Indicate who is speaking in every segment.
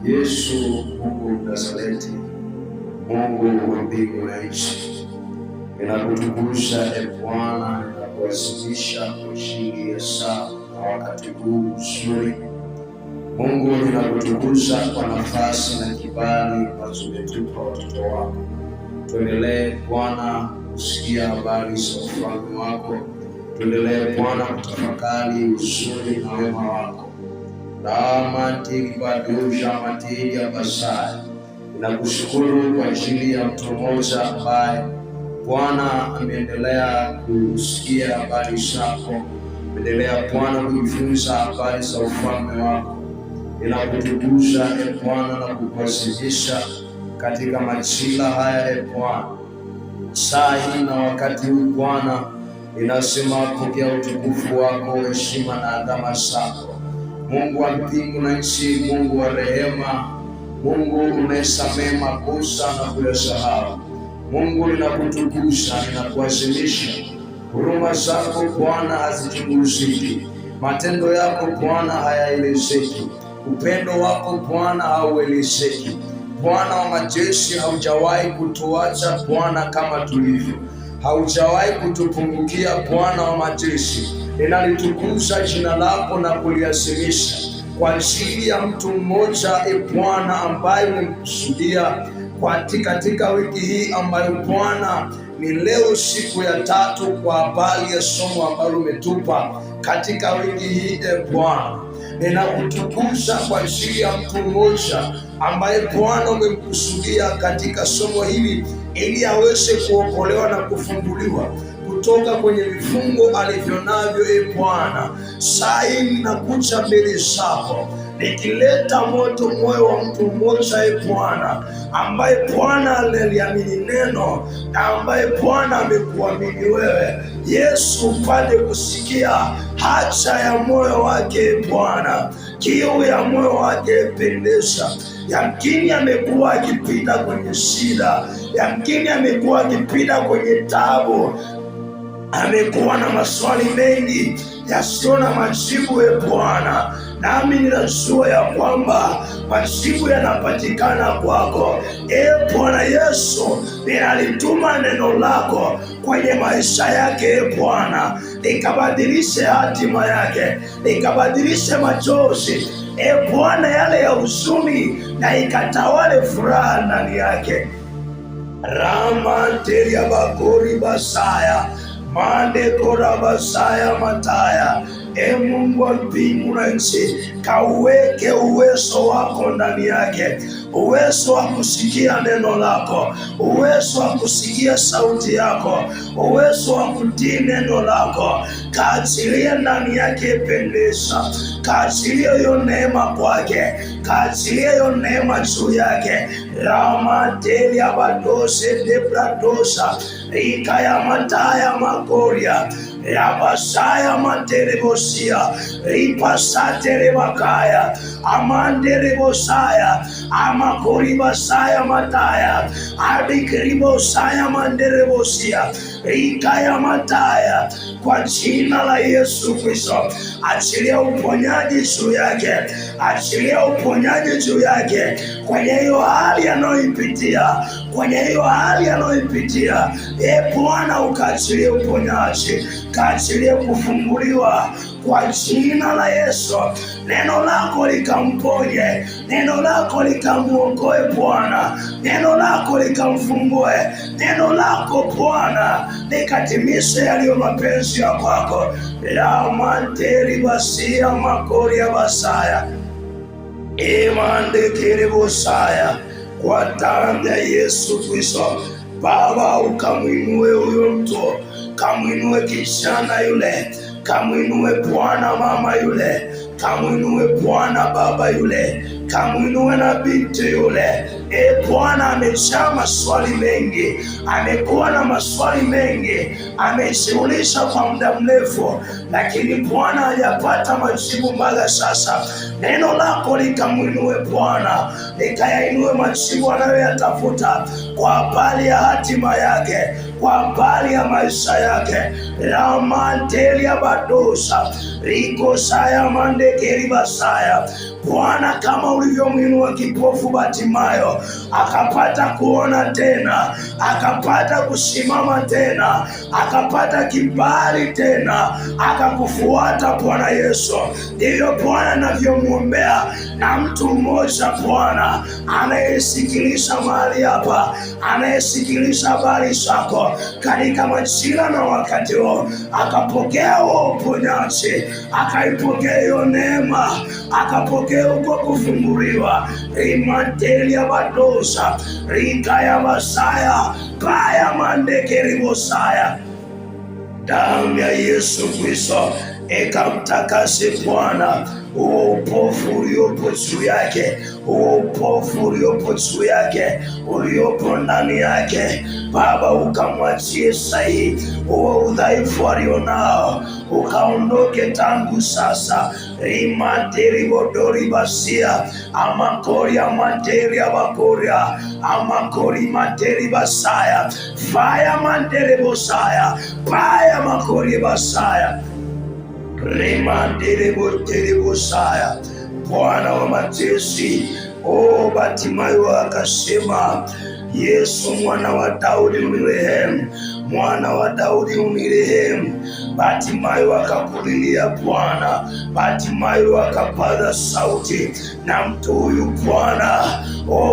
Speaker 1: Yesu Mungu Nazareti, Mungu wa mbingu na nchi, ninakutukuza Bwana, ninakuadhimisha kwa ajili ya saa na wakati huu mzuri. Mungu, ninakutukuza kwa nafasi na kibali ambazo umetupa watoto wako. Tuendelee Bwana kusikia habari za ufalme wako, tuendelee Bwana kutafakari uzuri na wema wako. Matija Basaya, ninakushukuru kwa ajili ya mtu mmoja ambaye Bwana ameendelea kusikia habari zako, ameendelea Bwana kujifunza habari za ufalme wako. Ninakutukuza Bwana na kukuadhimisha katika majira haya Bwana, saa hii na wakati huu Bwana, ninasema pokea utukufu wako, heshima na adhama zako. Mungu wa mbingu na nchi, Mungu wa rehema, Mungu unayesamehe makosa na kuyasahau. Mungu, ninakutukuza, ninakuadhimisha. Huruma zako Bwana hazichunguziki, matendo yako Bwana hayaelezeki, upendo wako Bwana hauelezeki. Bwana wa majeshi, haujawahi kutuacha Bwana kama tulivyo, haujawahi kutupungukia Bwana wa majeshi. Ninalitukuza jina lako na kuliadhimisha kwa ajili ya mtu mmoja Bwana ambaye umemkusudia katika wiki hii ambayo Bwana ni leo siku ya 3 kwa habari ya somo ambalo umetupa katika wiki hii Bwana. Ninakutukuza kwa ajili ya mtu mmoja ambaye Bwana umemkusudia katika somo hili ili aweze kuokolewa na kufunguliwa kutoka kwenye vifungo alivyonavyo Bwana. Saa hii ninakuja mbele zako nikileta moto moyo wa mtu mmoja Bwana, ambaye Bwana aliliamini neno na ambaye Bwana amekuamini wewe Yesu, upate kusikia haja ya moyo wake Bwana, kiu ya moyo wake pendeza. Yamkini amekuwa akipita kwenye shida, yamkini amekuwa akipita kwenye taabu, amekuwa na maswali mengi yasiyo na majibu Bwana, nami ninajua ya kwamba majibu yanapatikana kwako Bwana Yesu. Ninalituma neno lako kwenye maisha yake Bwana, likabadilishe hatima yake, likabadilishe machozi Bwana yale ya huzuni, na ikatawale furaha ndani yake. Ramanteria bakori basaya mande kora basaya mataya. Mungu wa mbingu na nchi, kauweke uwezo wako ndani yake, uwezo wa kusikia neno lako, uwezo wa kusikia sauti yako, uwezo wa kutii neno lako. Kaachilie ndani yake pendeza, kaachilie hiyo neema kwake, kaachilie hiyo neema juu yake. Ramatelia badose debradosa rikaya mataya makoria Rabasaya manderebosia ripasaterebakaya amanderebosaya amakoribasaya mataya adikribosaya manderebosia rikaya mataya. Kwa jina la Yesu Kristo, achilia uponyaji juu yake, achilia uponyaji juu yake kwenye hiyo hali anayoipitia, kwenye hiyo hali anayoipitia Bwana, ukaachilie uponyaji, kaachilie kufunguliwa kwa jina la Yesu. Neno lako likamponye, neno lako likamuokoe Bwana, neno lako likamfungue, neno lako Bwana likatimishe yaliyo mapenzi ya kwako. Ramanteri basia makoria basaya imandekere bosaya. Kwa damu ya Yesu Kristo Baba, ukamwinue huyo mtu, kamwinue kijana yule, kamwinue Bwana mama yule, kamwinue Bwana baba yule, kamwinue na binti yule. Bwana amejaa maswali mengi, amekuwa na maswali mengi, ameshughulisha kwa muda mrefu, lakini Bwana hajapata majibu mpaka sasa. Neno lako likamwinue Bwana, likayainue majibu anayoyatafuta kwa habari ya hatima yake, kwa habari ya maisha yake. Ramantelia badosa riko saya mandekeri basaya. Bwana, kama ulivyomwinua kipofu Bartimayo akapata kuona tena, akapata kusimama tena, akapata kibali tena, akakufuata Bwana Yesu, ndivyo Bwana navyomwombea na mtu mmoja Bwana anayesikiliza mahali hapa, anayesikiliza habari zako katika majira na wakati huo, akapokea huo uponyaji, akaipokea hiyo neema, akapokea uko kufunguliwa. Rimantelia badosa rikaya basaya kaya mandekeri bosaya. Damu ya Yesu Kristo ikamtakase Bwana huo upofu uliopo juu yake, huo upofu uliopo juu yake, uliopo ndani yake. Baba, ukamwachie sahi huo udhaifu alionao, ukaondoke tangu sasa. Rimateri bodori basia amakori amateri abakoria amakori materi basaya faya mandere bosaya paya makori basaya Remandelebosaya. Bwana wa majeshi, Bartimayo akasema, Yesu mwana wa Daudi unirehemu, mwana wa Daudi unirehemu. Bartimayo akakulilia Bwana, Bartimayo akapaza sauti. Na mtu huyu Bwana,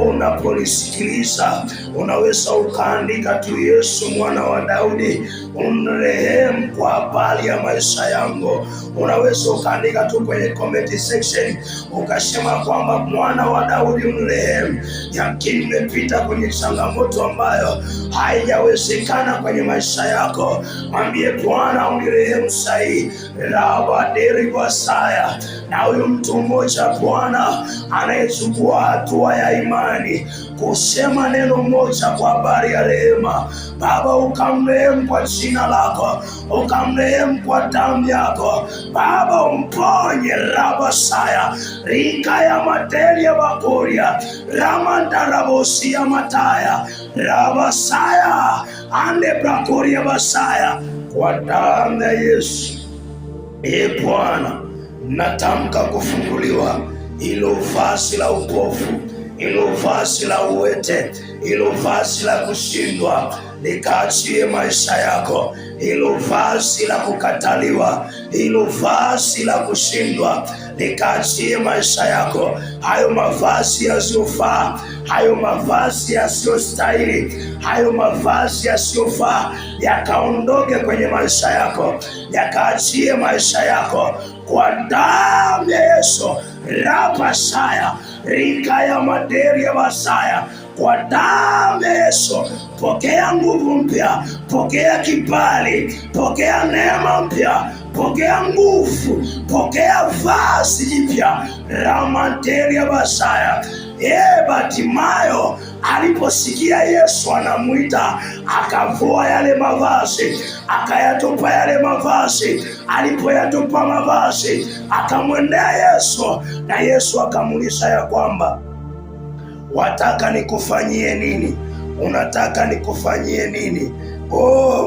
Speaker 1: unapolisikiliza unaweza ukaandika tu, Yesu mwana wa Daudi unirehemu kwa habari ya maisha yangu. Unaweza ukaandika tu kwenye comment section ukasema kwamba mwana wa Daudi unirehemu. Yamkini umepita kwenye changamoto ambayo haijawezekana kwenye maisha yako, mwambie Bwana unirehemu sahi. Rabaderi wasaya. Na huyu mtu mmoja Bwana anayechukua hatua ya imani kusema neno moja kwa habari ya rehema, Baba ukamrehemu kwa jina lako, ukamrehemu kwa damu yako Baba, umponye. Rabasaya rikaya materia bakoria ramandarabosia mataya rabasaya ande brakoria basaya, kwa damu ya Yesu. Bwana, natamka kufunguliwa ilo vazi la upofu, ilo vazi la uwete, ilo vazi la kushindwa likaachie maisha yako. Ilo vazi la kukataliwa, ilo vazi la kushindwa likaachie maisha yako. Hayo mavazi yasiyofaa, hayo mavazi yasiyostahili, hayo mavazi yasiyofaa yakaondoke kwenye maisha yako, yakaachie maisha yako kwa damu ya Yesu. Rapasaya rikaya materia basaya, kwa damu ya Yesu. Pokea nguvu mpya, pokea kibali, pokea neema mpya, pokea nguvu, pokea vazi jipya. Ramanteria basaya. Bartimayo aliposikia Yesu anamuita, akavua yale mavazi, akayatupa yale mavazi. Alipoyatupa mavazi, akamwendea Yesu, na Yesu akamuuliza ya kwamba, wataka nikufanyie nini? Unataka nikufanyie nini?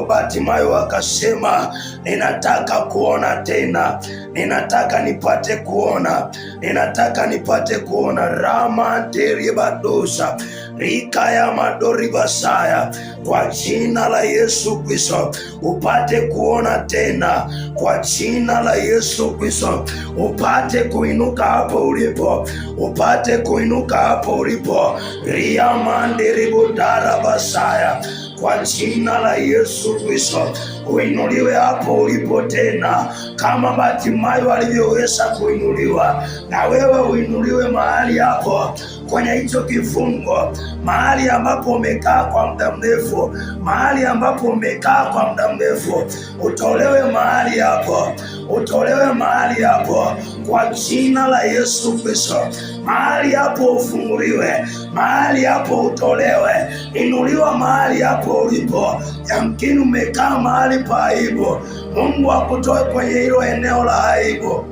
Speaker 1: Bartimayo akasema, ninataka kuona tena, ninataka nipate kuona, ninataka nipate kuona. Ramanteria badosa rikaya madori basaya. Kwa jina la Yesu Kristo upate kuona tena, kwa jina la Yesu Kristo upate kuinuka hapo ulipo, upate kuinuka hapo ulipo. Riamanderibodara basaya. Kwa jina la Yesu Kristo uinuliwe hapo ulipo tena, kama Bartimayo alivyoweza kuinuliwa, na wewe uinuliwe mahali hapo kwenye hicho kifungo, mahali ambapo umekaa kwa muda mrefu, mahali ambapo umekaa kwa muda mrefu, utolewe mahali hapo, utolewe mahali hapo kwa jina la Yesu Kristo. Mahali hapo ufunguliwe, mahali hapo utolewe, inuliwa mahali hapo ulipo. Yamkini umekaa mahali pa aibu, Mungu akutoe kwenye hilo eneo la aibu.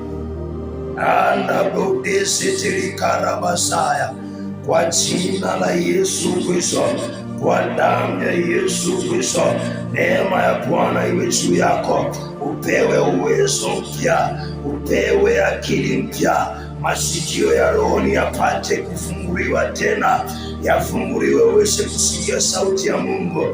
Speaker 1: Andabudisitilikarabasaya. Kwa jina la Yesu Kristo, kwa damu ya Yesu Kristo, neema ya Bwana iwe juu yako. Upewe uwezo mpya, upewe akili mpya, masikio ya rohoni yapate kufunguliwa tena, yafunguliwe uweze kusikia sauti ya Mungu,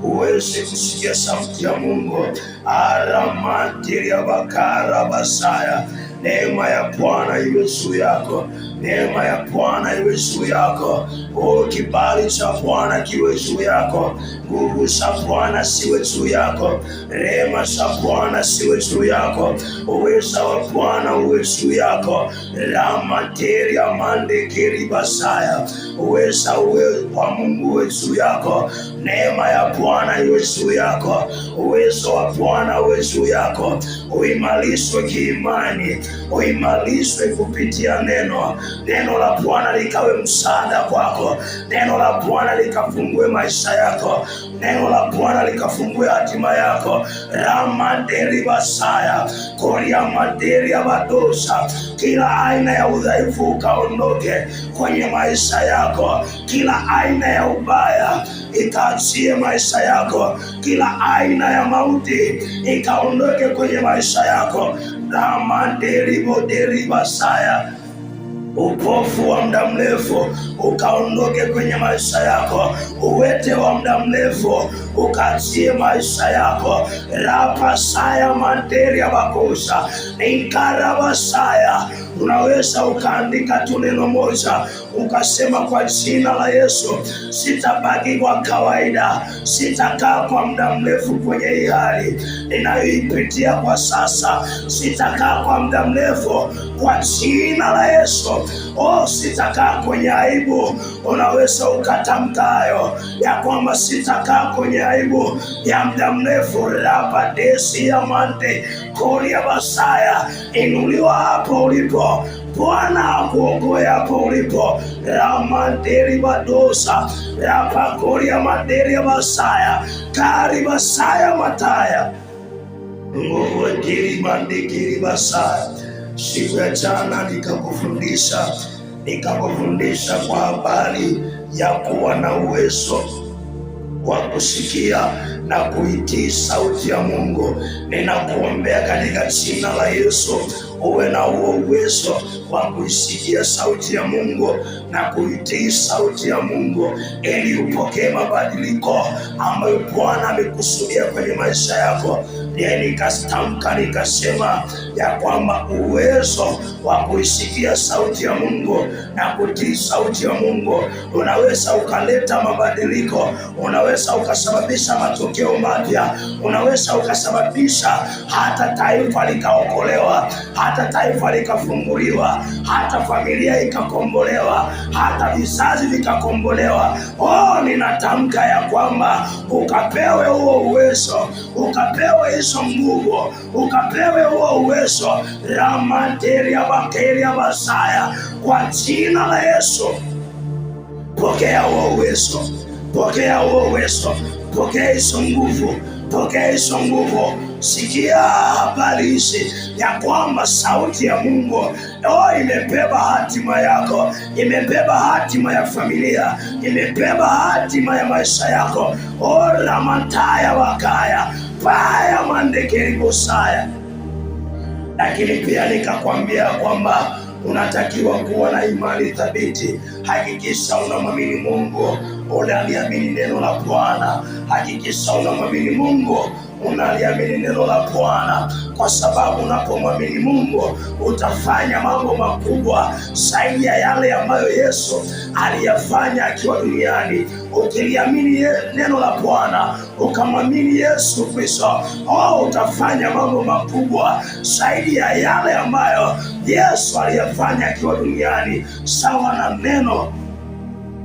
Speaker 1: uweze kusikia sauti ya Mungu. Aramantiria bakara basaya. Neema ya Bwana iwe juu yako, neema ya Bwana iwe juu yako. Kibali cha Bwana kiwe juu yako, nguvu za Bwana siwe juu yako, rehema za Bwana siwe juu yako, uweza wa Bwana uwe juu yako. Ramateria mandekeri basaya, uweza wa Mungu uwe juu yako, neema ya Bwana iwe juu yako, uwezo wa Bwana uwe juu yako. Uimarishwe kiimani, uimarishwe kupitia neno. Neno la Bwana likawe msaada kwako, neno la Bwana likafungue maisha yako, neno la Bwana likafungue hatima yako. Ramanderi basaya koria manderi abadosa. Kila aina ya udhaifu ukaondoke kwenye maisha yako, kila aina ya ubaya ikaachie maisha yako, kila aina ya mauti ikaondoke kwenye maisha yako. Ramanderi boderi basaya. Upofu wa muda mrefu ukaondoke kwenye maisha yako, uwete wa muda mrefu ukaachie maisha yako. Rapasaya manteria bakosa inkarabasaya. Unaweza ukaandika tu neno moja ukasema, kwa jina la Yesu sitabaki kwa kawaida, sitakaa kwa muda mrefu kwenye hii hali ninayoipitia kwa sasa, sitakaa kwa muda mrefu kwa jina la Yesu. Sitakaa kwenye aibu. Unaweza ukatamka hayo ya kwamba sitakaa kwenye aibu ya muda mrefu. Rabadesi ya mante koria basaya. Inuliwa hapo ulipo, Bwana akuokoe hapo ulipo. Ramanderi badosa rapakoria manderi basaya kari basaya mataya ngowekiri mandikiri basaya. Siku ya jana nikakufundisha kwa habari ya kuwa na uwezo wa kusikia na kuitii sauti ya Mungu. Ninakuombea katika jina la Yesu uwe na huo uwezo wa kuisikia sauti ya Mungu na kuitii sauti ya Mungu, ili upokee mabadiliko ambayo Bwana amekusudia kwenye maisha yako. Nikatamka nikasema ya kwamba uwezo wa kuisikia sauti ya Mungu na kutii sauti ya Mungu unaweza ukaleta mabadiliko, unaweza ukasababisha matokeo mapya, unaweza ukasababisha hata taifa likaokolewa, hata taifa likafunguliwa, hata familia ikakombolewa, hata vizazi vikakombolewa. Ninatamka ya kwamba ukapewe huo uwezo, ukapewe hizo nguvu, ukapewe huo uwezo. Ramanteria bakeria basaya kwa jina la Yesu. Pokea huo uwezo, pokea huo uwezo, pokea hizo nguvu, pokea hizo nguvu. Sikia habari hizi ya kwamba sauti ya Mungu imebeba hatima yako, imebeba hatima ya familia, imebeba hatima ya maisha yako. Ramantaya wakaya paya mandekeri bosaya. Lakini pia nikakwambia kwamba unatakiwa kuwa na imani thabiti. Hakikisha unamwamini Mungu, unaliamini neno la Bwana. Hakikisha unamwamini Mungu, unaliamini neno la Bwana, kwa sababu unapomwamini Mungu utafanya mambo makubwa zaidi ya yale ambayo Yesu aliyafanya akiwa duniani. Ukiliamini neno la Bwana, ukamwamini Yesu Kristo, utafanya mambo makubwa zaidi ya yale ambayo Yesu aliyafanya akiwa duniani. Sawa na neno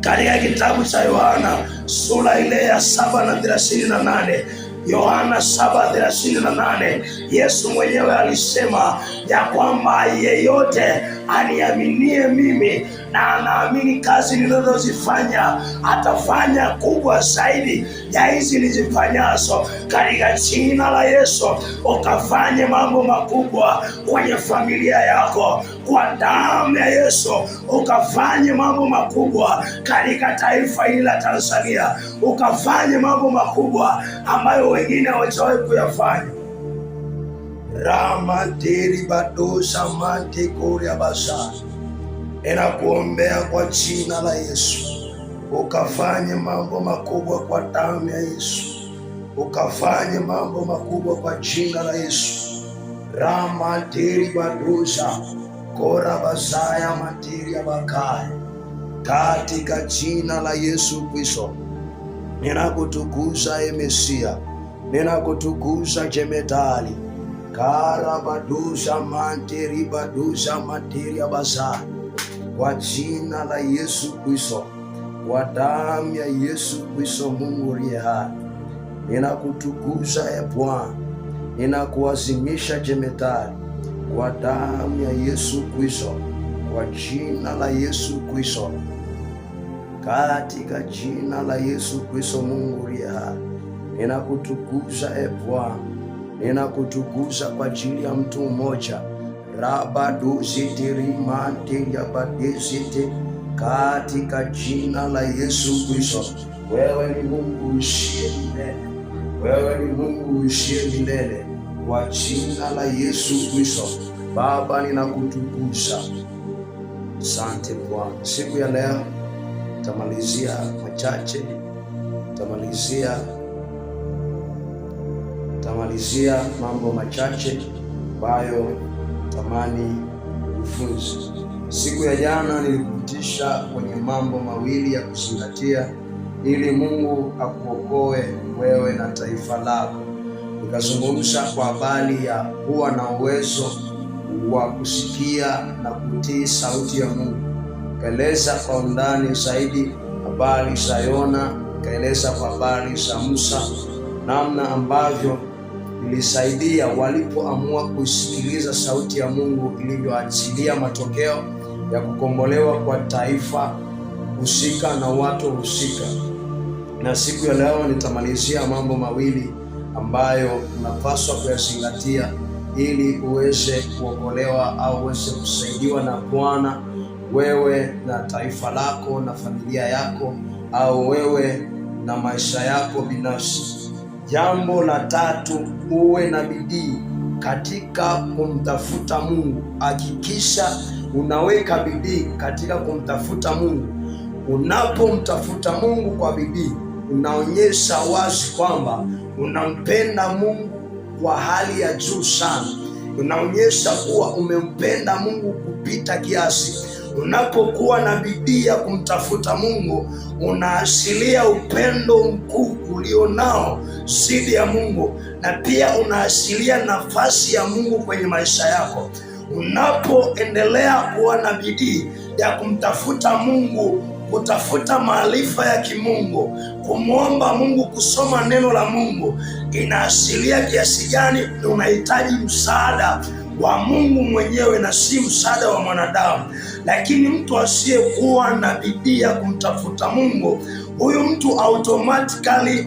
Speaker 1: katika kitabu cha Yohana sura ile ya 7:38. Yohana 7:38, Yesu mwenyewe alisema ya kwamba yeyote aniaminie mimi na anaamini kazi ninazozifanya atafanya kubwa zaidi ya hizi nizifanyazo. Katika jina la Yesu ukafanye mambo makubwa kwenye familia yako, kwa damu ya Yesu ukafanye mambo makubwa katika taifa hili la Tanzania, ukafanye mambo makubwa ambayo wengine hawajawahi kuyafanya.
Speaker 2: Ramateri badosa mante koria basa. Ninakuombea kwa jina la Yesu, ukafanye mambo makubwa kwa damu ya Yesu, ukafanye mambo makubwa kwa jina la Yesu. Ramateri badosa kora basaya materi ya bakaya, katika jina la Yesu Kristo. Ninakutukuza Mesia, ninakutukuza Jemedali. Karabadusa manteri badusa materi ya basa, kwa jina la Yesu Kristo, kwa damu ya Yesu Kristo, Mungu aliye hai, ninakutukuza Bwana, ninakuazimisha Jemedali, kwa damu ya Yesu Kristo, kwa jina la Yesu Kristo, katika jina la Yesu Kristo, Mungu aliye hai, ninakutukuza Bwana, ninakutukuza kwa ajili ya mtu mmoja. Rabaduzitirimantiyabadiziti, katika jina la Yesu Kristo. Wewe ni Mungu uishie milele, wewe ni Mungu uishie milele, kwa jina la Yesu Kristo. Baba, ninakutukuza. Asante Bwana. Siku ya leo tamalizia machache, tamalizia mambo machache ambayo tamani kufunza. Siku ya jana nilikupitisha kwenye mambo mawili ya kuzingatia ili Mungu akuokoe wewe na taifa lako. Nikazungumza kwa habari ya kuwa na uwezo wa kusikia na kutii sauti ya Mungu. Nikaeleza kwa undani zaidi habari za Yona, nikaeleza kwa habari za Musa, namna ambavyo ilisaidia walipoamua kusikiliza sauti ya Mungu ilivyoachilia matokeo ya kukombolewa kwa taifa husika na watu husika. Na siku ya leo nitamalizia mambo mawili ambayo unapaswa kuyazingatia ili uweze kuokolewa au uweze kusaidiwa na Bwana, wewe na taifa lako na familia yako, au wewe na maisha yako binafsi. Jambo la tatu, uwe na bidii katika kumtafuta Mungu. Hakikisha unaweka bidii katika kumtafuta Mungu. Unapomtafuta Mungu kwa bidii, unaonyesha wazi kwamba unampenda Mungu kwa hali ya juu sana. Unaonyesha kuwa umempenda Mungu kupita kiasi. Unapokuwa na bidii ya kumtafuta Mungu, unaashiria upendo mkuu ulionao zidi ya Mungu, na pia unaashiria nafasi ya Mungu kwenye maisha yako. Unapoendelea kuwa na bidii ya kumtafuta Mungu, kutafuta maarifa ya kimungu, kumwomba Mungu, kusoma neno la Mungu, inaashiria kiasi gani unahitaji msaada wa Mungu mwenyewe na si msaada wa mwanadamu. Lakini mtu asiyekuwa na bidii ya kumtafuta Mungu, huyu mtu automatically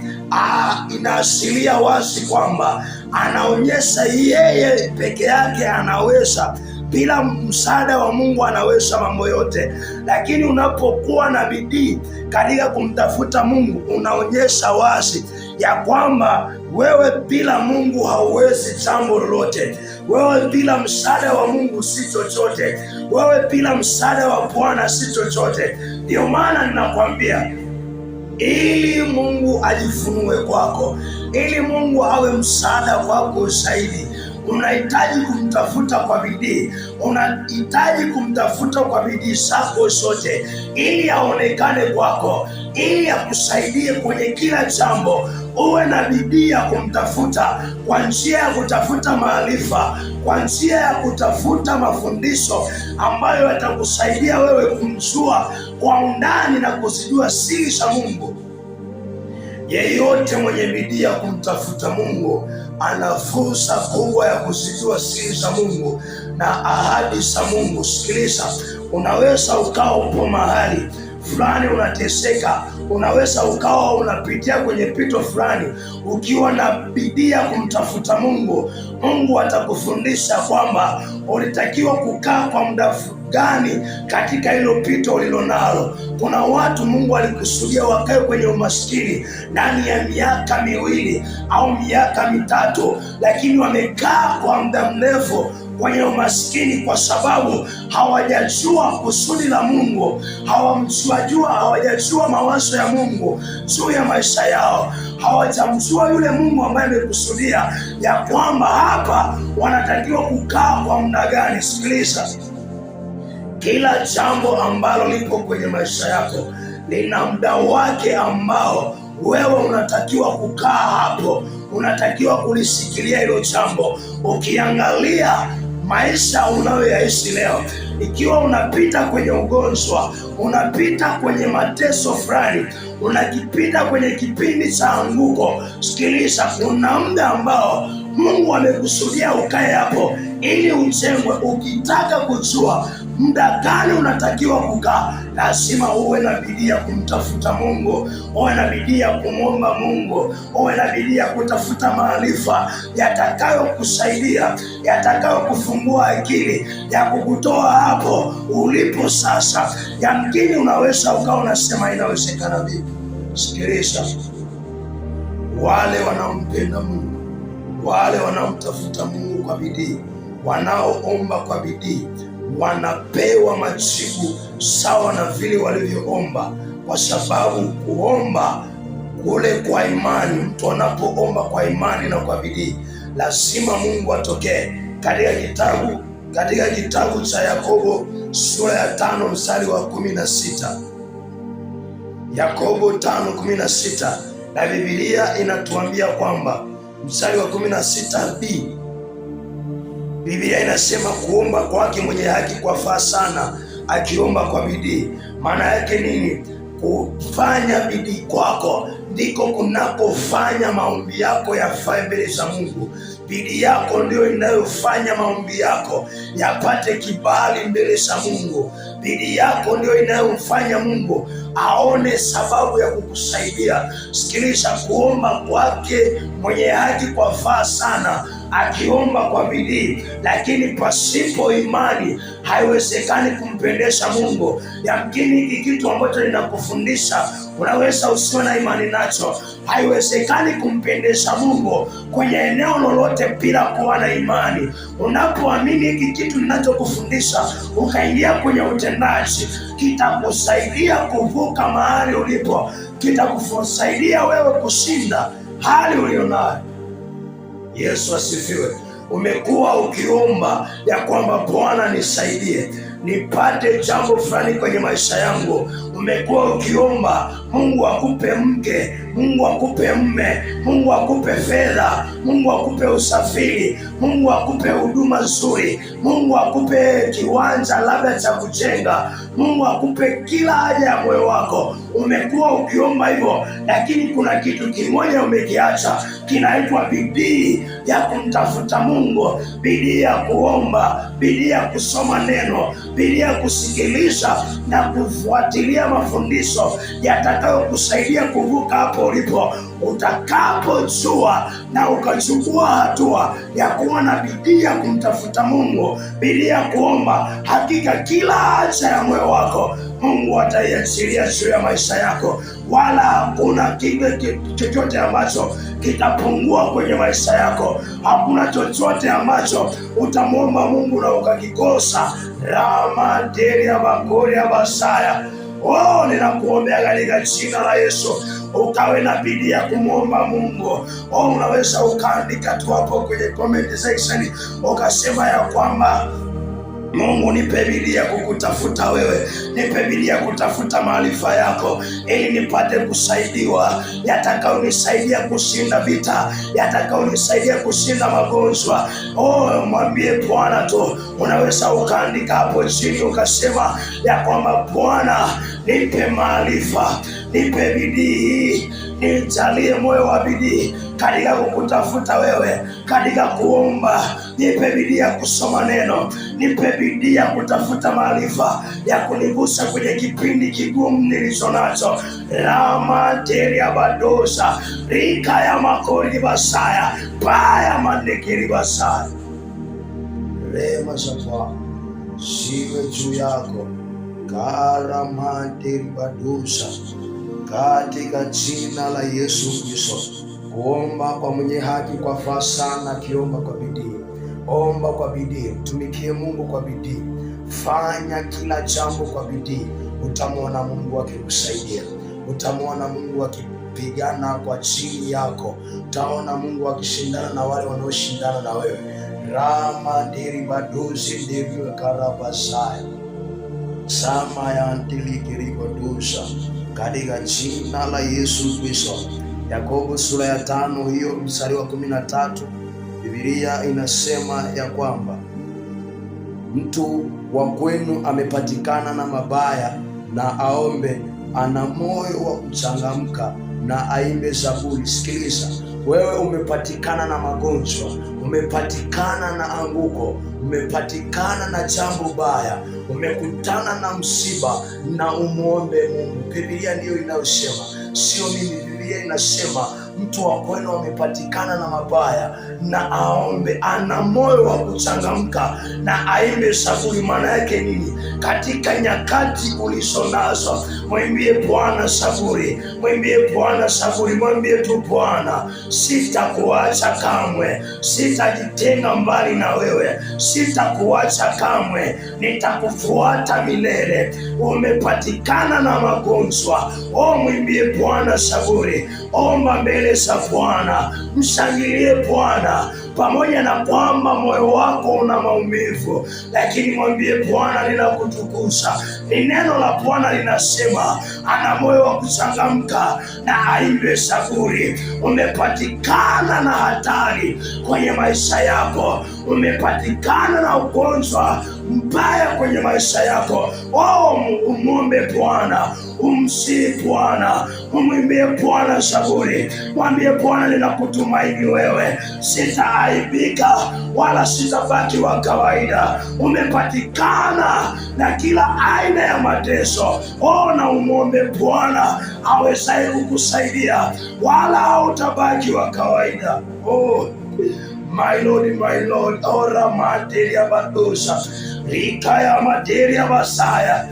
Speaker 2: inaashiria wazi kwamba anaonyesha yeye peke yake anaweza, bila msaada wa Mungu anaweza mambo yote. Lakini unapokuwa na bidii katika kumtafuta Mungu, unaonyesha wazi ya kwamba wewe bila Mungu hauwezi jambo lolote. Wewe bila msaada wa Mungu si chochote. Wewe bila msaada wa Bwana si chochote. Ndio maana ninakwambia, ili Mungu ajifunue kwako, ili Mungu awe msaada kwako zaidi, unahitaji kumtafuta kwa bidii. Unahitaji kumtafuta kwa bidii zako zote, ili aonekane kwako, ili akusaidie kwenye kila jambo. Uwe na bidii ya kumtafuta kwa njia ya kutafuta maarifa, kwa njia ya kutafuta mafundisho ambayo yatakusaidia wewe kumjua kwa undani na kuzijua siri za Mungu. Yeyote mwenye bidii ya kumtafuta Mungu ana fursa kubwa ya kuzijua siri za Mungu na ahadi za Mungu. Sikiliza, unaweza ukawa upo mahali fulani unateseka, unaweza ukawa unapitia kwenye pito fulani. Ukiwa na bidii ya kumtafuta Mungu, Mungu atakufundisha kwamba ulitakiwa kukaa kwa muda gani katika hilo pito ulilonalo. Kuna watu Mungu alikusudia wakae kwenye umaskini ndani ya miaka 2 au miaka 3, lakini wamekaa kwa muda mrefu kwenye umaskini kwa sababu hawajajua kusudi la Mungu, hawajajua mawazo ya Mungu juu ya maisha yao, hawajamjua yule Mungu ambaye amekusudia ya kwamba hapa wanatakiwa kukaa kwa muda gani. Sikiliza, kila jambo ambalo lipo kwenye maisha yako lina muda wake ambao wewe unatakiwa kukaa hapo, unatakiwa kulisikilia hilo jambo. Ukiangalia maisha unayoyaishi leo, ikiwa unapita kwenye ugonjwa, unapita kwenye mateso fulani, unakipita kwenye kipindi cha anguko, sikiliza, kuna muda ambao Mungu amekusudia ukae hapo ili ujengwe. Ukitaka kujua muda gani unatakiwa kukaa, lazima uwe na bidii ya kumtafuta Mungu, uwe na bidii ya kumwomba Mungu, uwe na bidii ya kutafuta maarifa yatakayokusaidia, yatakayokufungua akili, ya kukutoa hapo ulipo sasa. Yamkini unaweza ukawa unasema inawezekana vipi? Sikiliza, wale wanaompenda Mungu, wale wanaomtafuta Mungu kwa bidii, wanaoomba kwa bidii, wanapewa majibu sawa na vile walivyoomba, kwa sababu kuomba kule kwa imani, mtu anapoomba kwa imani na kwa bidii, lazima Mungu atokee. Katika kitabu cha Yakobo sura ya 5 mstari wa 16, Yakobo 5:16, na Biblia inatuambia kwamba mstari wa 16b, Biblia inasema kuomba kwake mwenye haki kwafaa sana, akiomba kwa bidii. Maana yake nini? Kufanya bidii kwako ndiko kunakofanya maombi yako yafae mbele za Mungu. Bidii yako ndio inayofanya maombi yako yapate kibali mbele za Mungu. Bidii yako ndio inayomfanya Mungu aone sababu ya kukusaidia. Sikiliza, kuomba kwake mwenye haki kwafaa sana, akiomba kwa bidii, lakini pasipo imani haiwezekani kumpendesha Mungu. Yamkini hiki kitu ambacho ninakufundisha unaweza usiwe na imani nacho. Haiwezekani kumpendesha Mungu kwenye eneo lolote bila kuwa na imani. Unapoamini hiki kitu ninachokufundisha ukaingia kwenye utendaji, kitakusaidia kuvuka mahali ulipo, kitakusaidia wewe kushinda hali ulionayo. Yesu asifiwe. Umekuwa ukiomba ya kwamba Bwana nisaidie nipate jambo fulani kwenye maisha yangu. Umekuwa ukiomba Mungu akupe mke, Mungu akupe mme, Mungu akupe fedha, Mungu akupe usafiri, Mungu akupe huduma nzuri, Mungu akupe kiwanja labda cha kujenga, Mungu akupe kila haja ya moyo wako. Umekuwa ukiomba hivyo, lakini kuna kitu kimoja umekiacha, kinaitwa bidii ya kumtafuta Mungu, bidii ya kuomba, bidii ya kusoma neno, bidii ya kusikiliza na kufuatilia mafundisho yatakayokusaidia kuvuka hapo ulipo. Utakapojua na ukachukua hatua ya kuwa na bidii ya kumtafuta Mungu, bidii ya kuomba, hakika kila haja ya moyo wako Mungu ataiachilia juu ya maisha yako, wala hakuna chochote ambacho kitapungua kwenye maisha yako. Hakuna chochote ambacho utamwomba Mungu na ukakikosa. Ramateria bakoria basaya. Ninakuombea katika jina la Yesu ukawe na bidii ya kumwomba Mungu. Unaweza ukaandika tu hapo kwenye comment section ukasema ya kwamba Mungu, nipe bidii ya kukutafuta wewe, nipe bidii ya kutafuta maarifa yako ili nipate kusaidiwa, yatakayonisaidia kushinda vita, yatakayonisaidia kushinda magonjwa. Mwambie Bwana tu. Unaweza ukaandika hapo chini ukasema ya kwamba Bwana, nipe maarifa, nipe bidii, nijalie moyo wa bidii katika kukutafuta wewe, katika kuomba. Nipe bidii ya kusoma neno, nipe bidii ya kutafuta maarifa ya kunigusa kwenye kipindi kigumu nilicho nacho. Ramateria badosa rika ya makori basaya paya mandekiri basaya. Rema za Bwana ziwe juu yako karamanteribadusa, katika jina la Yesu Kristo. Kuomba kwa mwenye haki kwa faa sana, akiomba kwa bidii. Omba kwa bidii, mtumikie Mungu kwa bidii, fanya kila jambo kwa bidii. Utamwona Mungu akikusaidia, utamwona Mungu akipigana kwa ajili yako, utaona Mungu akishindana na wale wanaoshindana na wewe. Rama diribaduzi ndivyo karabasaya sama ya antilikiribadusa, katika jina la Yesu Kristo. Yakobo sura ya 5 hiyo mstari wa 13, Biblia inasema ya kwamba mtu wa kwenu amepatikana na mabaya, na aombe, ana moyo wa kuchangamka, na aimbe zaburi. Sikiliza, wewe umepatikana na magonjwa, umepatikana na anguko, umepatikana na jambo baya, umekutana na msiba, na umuombe Mungu. Biblia ndiyo inayosema, sio mimi. Biblia inasema mtu wa kwenu amepatikana na mabaya, na aombe, ana moyo wa kuchangamka, na aimbe zaburi. Maana yake nini? Katika nyakati ulizonazo, mwimbie Bwana zaburi, mwimbie Bwana zaburi, mwambie tu Bwana, sitakuacha kamwe, sitajitenga mbali na wewe, sitakuacha kamwe, nitakufuata milele. Umepatikana na magonjwa, mwimbie Bwana zaburi, omba mbele za Bwana, mshangilie Bwana pamoja na kwamba moyo wako una maumivu, lakini mwambie Bwana, ninakutukuza. Ni neno la Bwana linasema ana moyo wa kuchangamka, na aimbe zaburi. Umepatikana na hatari kwenye maisha yako, umepatikana na ugonjwa mbaya kwenye maisha yako, umwombe Bwana, umsihi Bwana, umwimbie Bwana zaburi. Mwambie Bwana, ninakutumaini wewe, sitaaibika wala sitabaki wa kawaida. Umepatikana na kila aina ya mateso, na umwombe Bwana awezaye kukusaidia, wala hautabaki wa kawaida. My Lord, my Lord, ora materia badosa, rika ya materia basaya.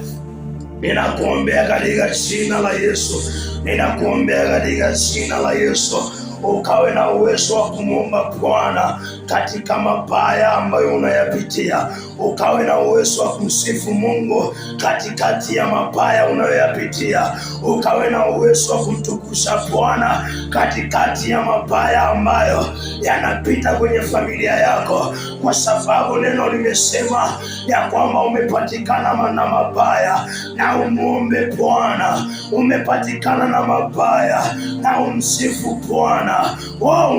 Speaker 2: Ninakuombea katika jina la Yesu, ninakuombea katika jina la Yesu, ukawe na uwezo wa kumwomba Bwana katika mabaya ambayo unayapitia. Ukawe na uwezo wa kumsifu Mungu katikati ya mabaya unayoyapitia. Ukawe na uwezo wa kumtukuza Bwana katikati ya mabaya ambayo yanapita kwenye familia yako, kwa sababu neno limesema ya kwamba umepatikana na mabaya, na umuombe Bwana. Umepatikana na mabaya, na umsifu Bwana.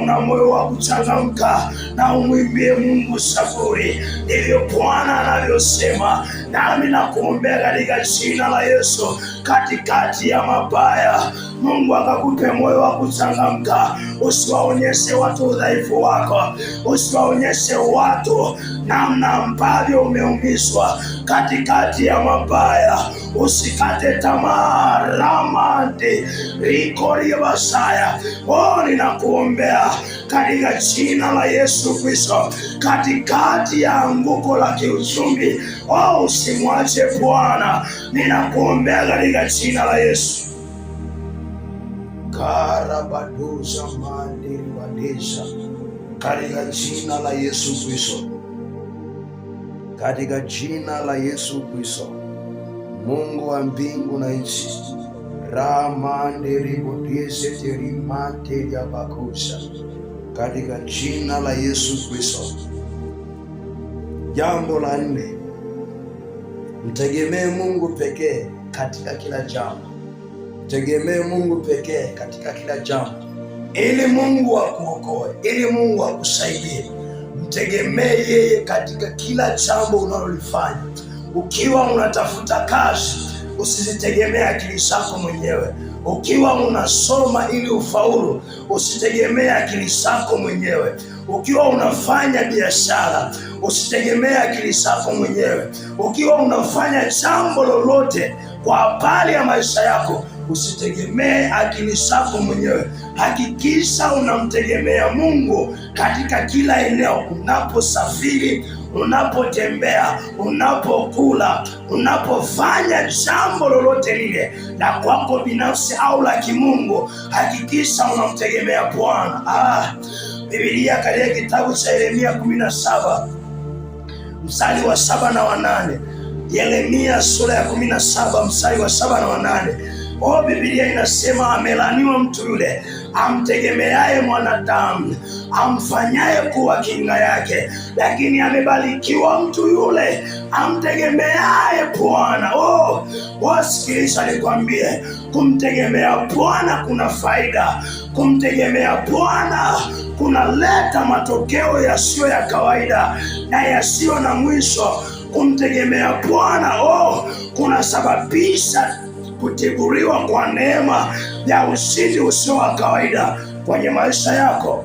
Speaker 2: Una moyo wa kuchangamka, na umwimbie Mungu zaburi. Ndivyo Bwana anavyosema, nami nakuombea katika jina la Yesu, katikati ya mabaya Mungu akakupe moyo wa kuchangamka. Usiwaonyeshe watu udhaifu wako, usiwaonyeshe watu namna ambavyo umeumizwa katikati ya mabaya. Usikate tamaa. Ramante rikoli basaya. Ninakuombea katika jina la Yesu Kristo, katikati ya anguko la kiuchumi, usimwache Bwana. Ninakuombea katika jina la Yesu. Karabaduza mandiri badesha, katika jina la Yesu Kristo, katika jina la Yesu Kristo, Mungu wa mbingu na nchi, ramandiri bodese terimante ya bakusha, katika jina la Yesu Kristo. Jambo la 4, mtegemee Mungu pekee katika kila jambo. Tegemee Mungu pekee katika kila jambo, ili Mungu akuokoe, ili Mungu akusaidie. Mtegemee yeye katika kila jambo unalolifanya. Ukiwa unatafuta kazi, usizitegemee akili zako mwenyewe. Ukiwa unasoma ili ufaulu, usitegemee akili zako mwenyewe. Ukiwa unafanya biashara, usitegemee akili zako mwenyewe. Ukiwa unafanya jambo lolote kwa habari ya maisha yako, usitegemee akili zako mwenyewe. Hakikisha unamtegemea Mungu katika kila eneo. Unaposafiri, unapotembea, unapokula, unapofanya jambo lolote lile la kwako binafsi au la kimungu, hakikisha unamtegemea Bwana. Biblia katika kitabu cha Yeremia 17 mstari wa 7 na 8. Yeremia sura ya 17 mstari wa 7 na 8. Biblia inasema, amelaaniwa mtu yule amtegemeaye mwanadamu, amfanyaye kuwa kinga yake, lakini amebarikiwa mtu yule amtegemeaye Bwana. Wasikiliza nikwambie, kumtegemea Bwana kuna faida. Kumtegemea Bwana kunaleta matokeo yasiyo ya kawaida na yasiyo na mwisho. Kumtegemea Bwana kunasababisha kutiburiwa kwa neema ya ushindi usio wa kawaida kwenye maisha yako.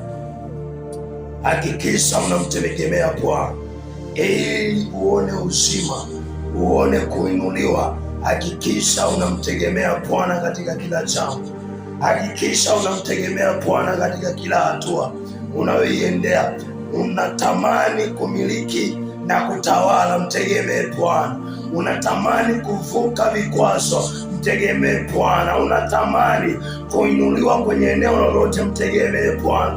Speaker 2: Hakikisha unamtegemea Bwana ili uone uzima, uone kuinuliwa. Hakikisha unamtegemea Bwana katika kila jambo. Hakikisha unamtegemea Bwana katika kila hatua unayoiendea. Unatamani kumiliki na kutawala, mtegemee Bwana. Unatamani kuvuka vikwazo, mtegemee Bwana. Unatamani kuinuliwa kwenye eneo lolote, mtegemee Bwana.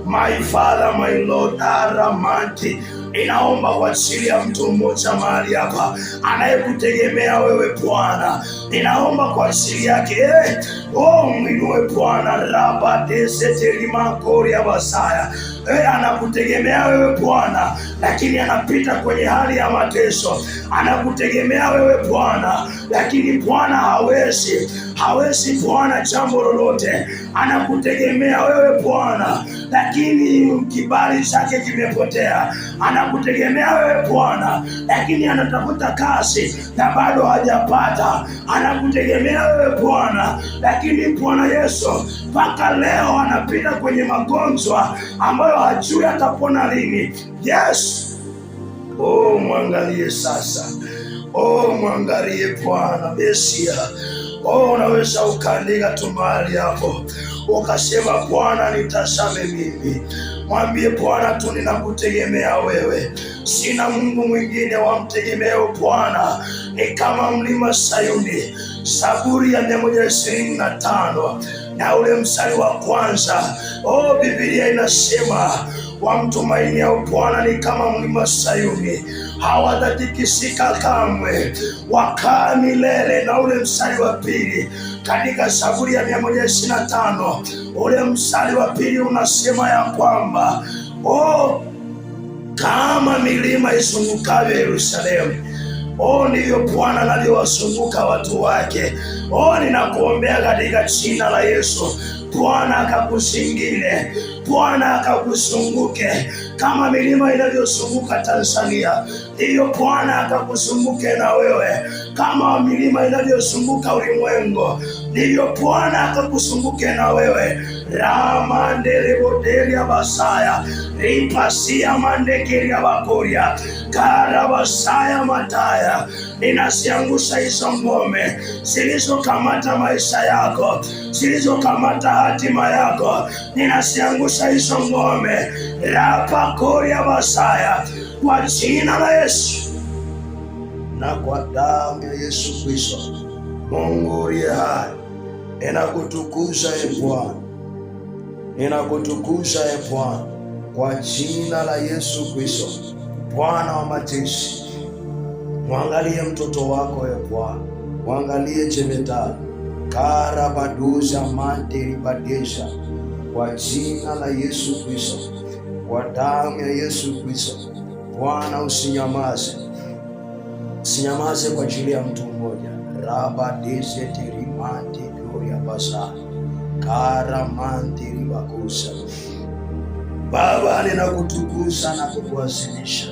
Speaker 2: My Father, my Lord, Aramanti, inaomba kwa ajili ya mtu mmoja mahali hapa anayekutegemea wewe Bwana. Ninaomba kwa ajili yake, mwinue Bwana. Rabadeseterimakoria basaya. Anakutegemea wewe Bwana, lakini anapita kwenye hali ya mateso. Anakutegemea wewe Bwana, lakini Bwana hawezi Bwana jambo lolote. Anakutegemea wewe Bwana, lakini kibali chake kimepotea. Anakutegemea wewe Bwana, lakini anatafuta kazi na bado hajapata. Anakutegemea wewe Bwana, lakini Bwana Yesu mpaka leo anapita kwenye magonjwa ambayo hajui atapona lini. Yes. Mwangalie sasa. Mwangalie Bwana. Mesia. Unaweza ukaandika tu mahali hapo ukasema, Bwana nitazame mimi. Mwambie Bwana tu, ninakutegemea wewe, sina Mungu mwingine wamtegemeo Bwana. Ni kama mlima Sayuni. Zaburi ya 125 na ule mstari wa kwanza. Biblia inasema, wamtumainiao Bwana ni kama mlima Sayuni, hawatatikisika kamwe, wakaa milele. Na ule mstari wa pili katika Zaburi ya 125 ule mstari wa pili unasema ya kwamba kama milima izungukavyo Yerusalemu, ndivyo Bwana anavyowazunguka watu wake. Ninakuombea katika jina la Yesu, Bwana akakuzingire, Bwana akakuzunguke kama milima inavyozunguka Tanzania. Hiyo Bwana akakuzunguke na wewe kama milima inavyozunguka ulimwengu. Ndivyo Bwana akakuzunguke na wewe. Ramandelebodelia basaya ripasia mandekelia bakoria karabasaya mataya. Ninaziangusha hizo ngome zilizokamata maisha yako, zilizokamata hatima yako. Ninaziangusha hizo ngome rapakoria basaya kwa jina la Yesu na kwa damu ya Yesu Kristo. Mungu uliye hai, ninakutukuza Bwana, ninakutukuza Bwana kwa jina la Yesu Kristo, Bwana wa majeshi. Mwangalie mtoto wako Bwana, mwangalie jemedari karabaduza manteribadesha kwa jina la Yesu Kristo, kwa damu ya Yesu Kristo. Bwana usinyamaze, usinyamaze kwa ajili ya mtu mmoja. Rabadeseterimante gloria basa karamante ribakusa. Baba, ninakutukuza na kukuwasilisha.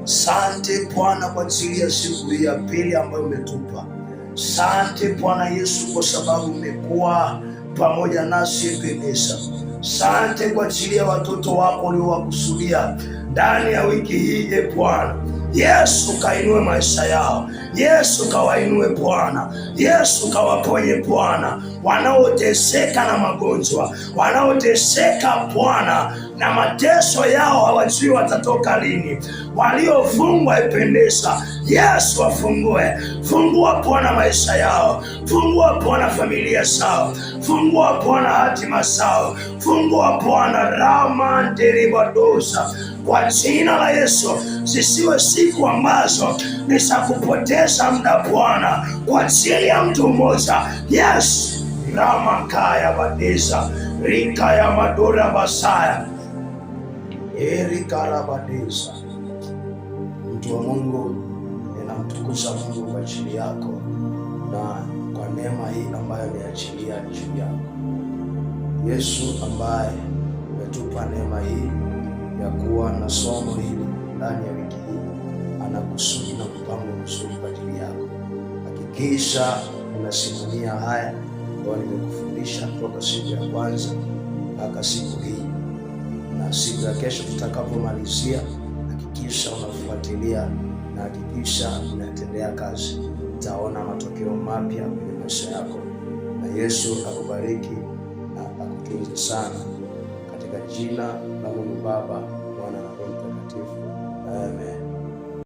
Speaker 2: Sante Bwana kwa ajili ya siku hii ya pili ambayo umetupa. Sante Bwana Yesu kwa sababu umekuwa pamoja nasi Ebeneza. Sante kwa ajili ya watoto wako uliowakusudia ndani ya wiki hii Bwana. Yesu, kainue maisha yao, Yesu kawainue Bwana, Yesu kawaponye Bwana, wanaoteseka na magonjwa, wanaoteseka Bwana na mateso yao hawajui watatoka lini, waliofungwa ipendeza, Yesu afungue. Fungua Bwana maisha yao, fungua Bwana familia zao, fungua Bwana hatima zao, fungua Bwana ramanderibadosa. Kwa jina la Yesu, zisiwe siku ambazo ni za kupoteza muda Bwana kwa ajili ya mtu mmoja. Yes, ramakaya badisa rika ya madura basaya erikarabadisa. Mtu wa Mungu, ninamtukuza Mungu kwa ajili yako na kwa neema hii ambayo ameachilia juu yako. Yesu ambaye ametupa neema hii ya kuwa na somo hili ndani ya wiki hii, ana kusudi na mpango mzuri kwa ajili yako. Hakikisha unasimamia haya ambayo nimekufundisha toka siku ya kwanza mpaka siku hii, na siku ya kesho tutakapomalizia, hakikisha unafuatilia na hakikisha unatendea kazi. Utaona matokeo mapya kwenye maisha yako, na Yesu akubariki na akutunze sana katika jina la Mungu Baba